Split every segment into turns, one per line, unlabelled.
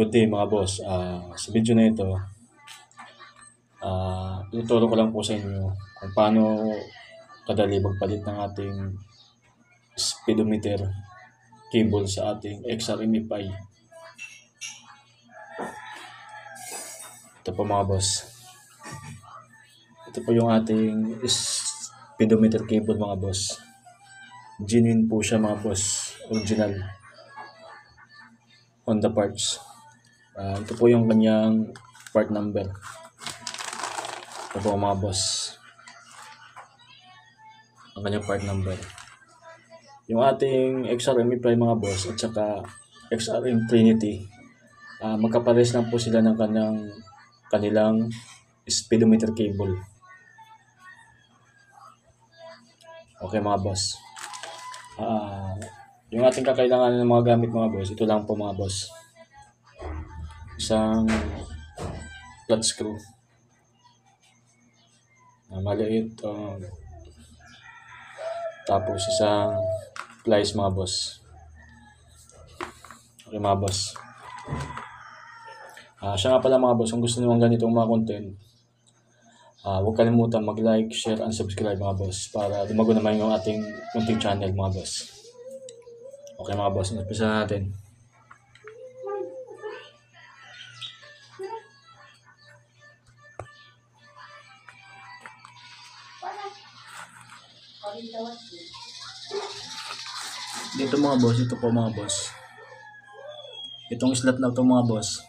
Good day mga boss. Sa video na ito, tuturo ko lang po sa inyo kung paano kadali magpalit ng ating speedometer cable sa ating XRMFI. Ito po mga boss. Ito po yung ating speedometer cable mga boss. Genuine po siya mga boss. Original. On the parts. Ito po yung kanyang part number. Ito po mga boss. Ang kanyang part number. Yung ating XRMFI mga boss at saka XRM Trinity, magkapares lang po sila ng kanilang speedometer cable. Okay mga boss. Yung ating kakailanganin ng mga gamit mga boss, ito lang po mga boss. Isang flat screw. Maliit. Tapos isang pliers mga boss. Okay mga boss. Siya nga pala mga boss, kung gusto nyo ng ganitong mga content, huwag kalimutan mag-like, share, and subscribe mga boss para lumago naman yung ating munting channel mga boss. Okay mga boss, umpisa natin. Dito mga boss, ito po mga boss. Itong slot na ito mga boss.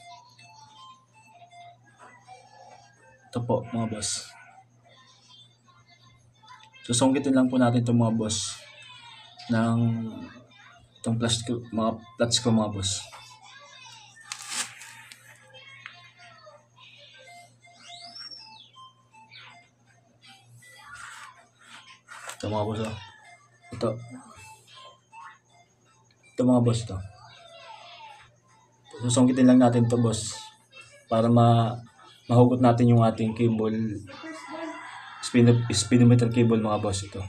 Ito po mga boss. Susungkitin lang po natin ito mga boss ng itong mga flat screw mga boss. Ito mga boss. Ito mga boss to. Susungkitin lang natin to boss para mahugot natin yung ating cable, speedometer cable mga boss ito.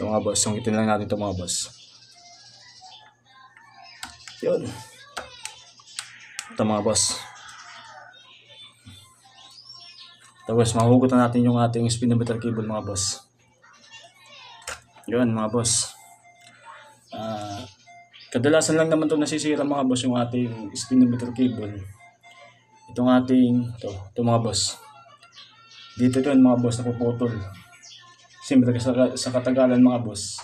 Ito mga boss, sungkitin lang natin ito mga boss. Yun. Ito mga boss. Tapos mahugot na natin yung ating speedometer cable mga boss. Yun mga boss. Kadalasan lang naman ito nasisira mga boss yung ating speedometer cable. Itong ating ito mga boss. Dito doon mga boss napuputol. Siyempre sa katagalan mga boss,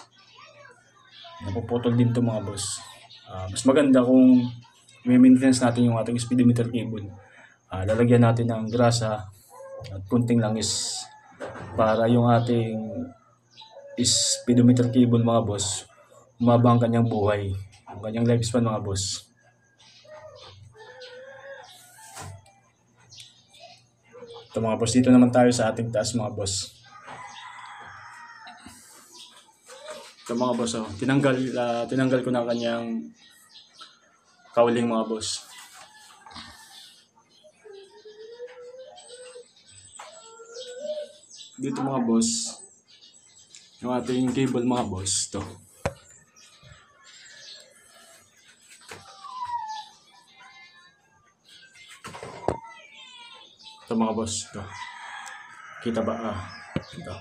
napuputol din ito mga boss. Mas maganda kung may maintenance natin yung ating speedometer cable. Lalagyan natin ng grasa at kunting langis para yung ating speedometer cable mga boss, umaba ang kanyang buhay, ang kanyang lifespan mga boss. Ito mga boss, dito naman tayo sa ating taas mga boss. Ito mga boss, tinanggal ko na kanyang cowling mga boss. Dito mga boss, yung ating cable mga boss, ito. Ito mga boss, ito. Kita ba? Ito.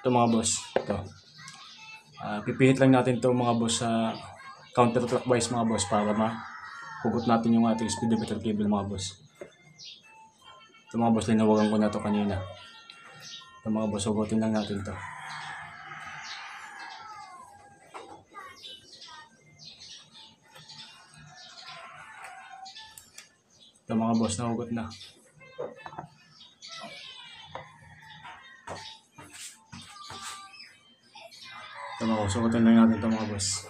Ito mga boss, ito. Pipihit lang natin ito mga boss sa counterclockwise mga boss para mahugot natin yung ating speedometer cable mga boss. Ito mga boss, linawagan ko na ito kanina. Ito mga boss, hugutin lang natin ito. Ito mga boss, nahugot na. Ito mga boss, hugutin lang natin ito mga boss.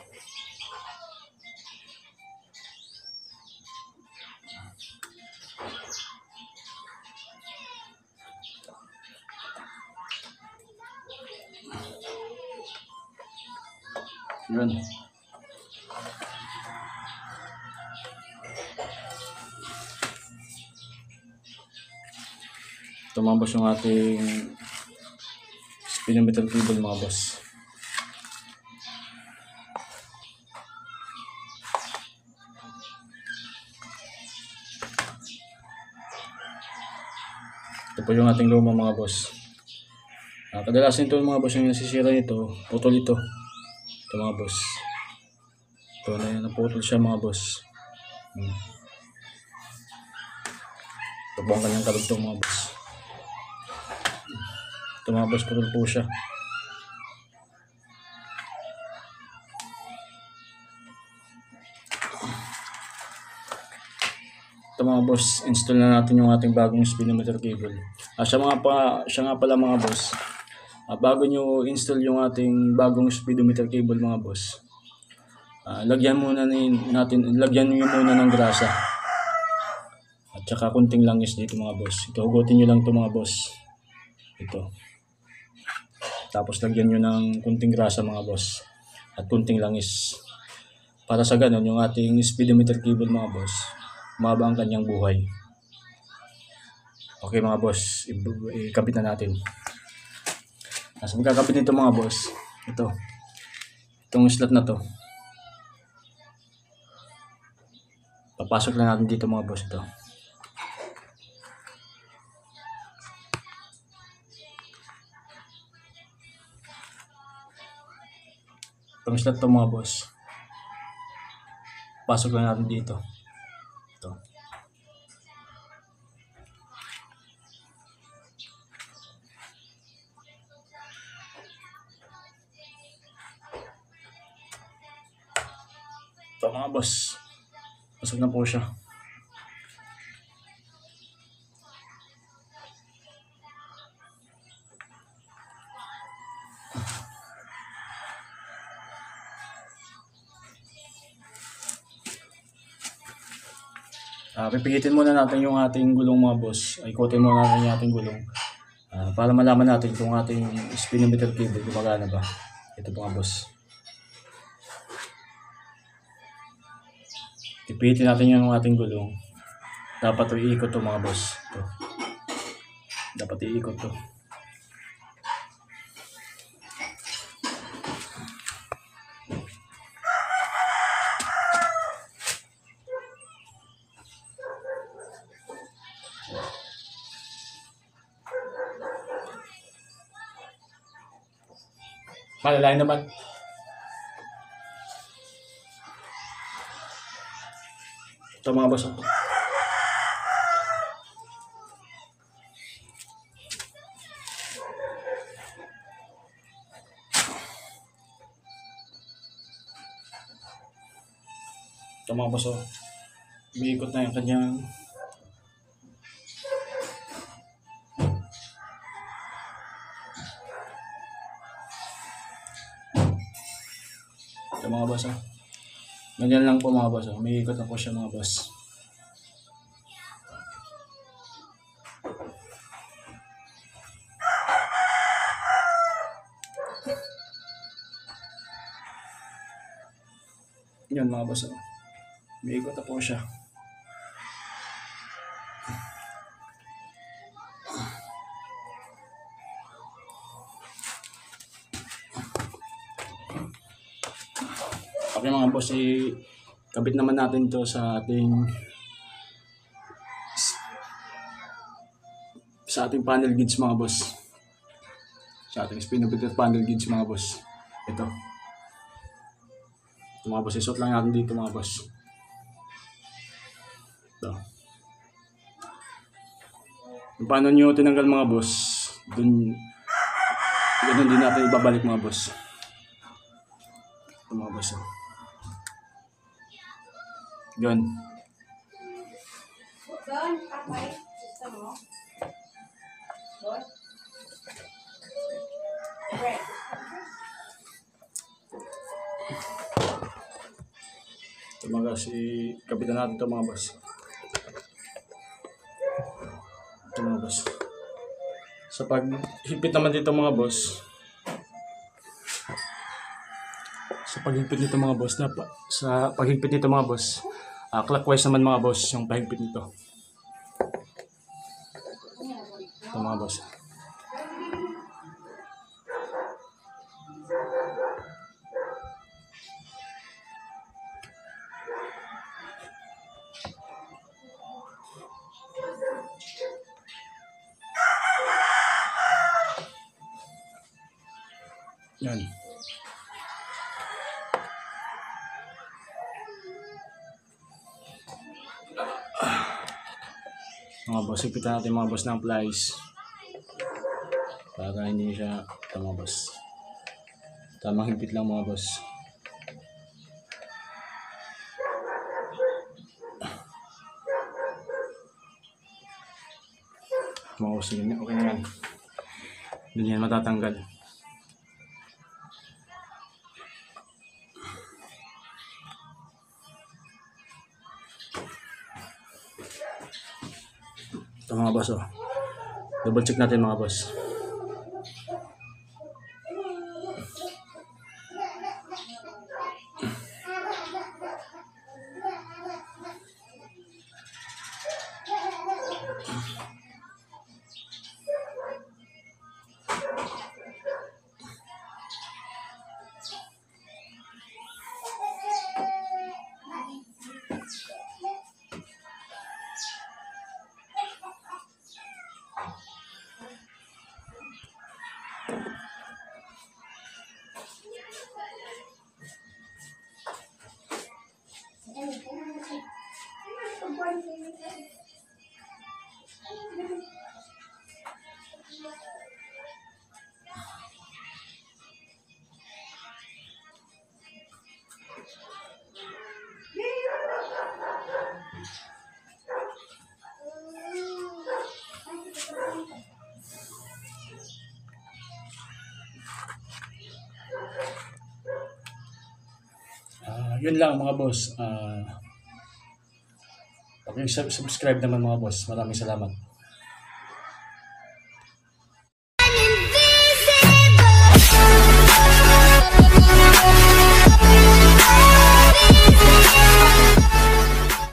Yun. Ito mga boss yung ating speedometer cable mga boss. Ito po yung ating luma mga boss. Kadalasan ito mga boss yung nasisira nito, putol ito. Ito mga boss. Ito na yan, naputol siya mga boss. Ito po ang kanyang karugtong mga boss. Ito mga boss, putol po siya. Ito mga boss, install na natin yung ating bagong speedometer cable. Siya nga pala mga boss. Bago nyo install yung ating bagong speedometer cable mga boss, lagyan nyo muna ng grasa. At saka kunting langis dito mga boss. Ito, hugutin nyo lang ito mga boss. Ito. Tapos lagyan nyo ng kunting grasa mga boss. At kunting langis. Para sa ganun, yung ating speedometer cable mga boss, mahaba ang kanyang buhay. Okay mga boss, ikabit na natin. Nasa magkakabit nito mga boss, itong slot na to, papasok lang natin dito mga boss. Itong slot to mga boss, pasok lang natin dito. Ito mga boss, pasok na po siya. Pipigitin muna natin yung ating gulong mga boss. Ikutin muna natin yung ating gulong para malaman natin kung ating speedometer cable gumagana ba. Ito mga boss. Pipigitin natin yung ating gulong. Dapat iikot to mga boss. Ito. Dapat iikot to. Malalain naman. Ito mga boss. Ito mga boss. Umiikot na yung kanyang mga boss. Ganyan lang po mga boss. May ikot na po siya mga boss. Yan mga boss. May ikot na po siya. Okay mga boss, kabit naman natin to sa ating panel gauge mga boss. Sa ating speedometer panel gauge mga boss. Ito mga boss, isot lang natin dito mga boss. Ito. Kung paano nyo tinanggal mga boss, ganun din natin ibabalik mga boss. Ito mga boss. Yun. Ito mga boss, kapitan natin ito mga boss. Ito mga boss. Sa paghigpit naman dito mga boss, sa paghigpit nito mga boss, sa paghigpit nito mga boss, clockwise naman mga boss yung paghigpit nito. Ito mga boss. Yan. Mga boss, ipitan natin mga boss ng plies para hindi siya ito mga boss. Tamang higpit lang mga boss. Mga boss, okay na yan. Doon yan matatanggal. Ito mga boss, oh. Double check natin mga boss. Yun lang mga boss. Paki-subscribe naman mga boss. Maraming salamat.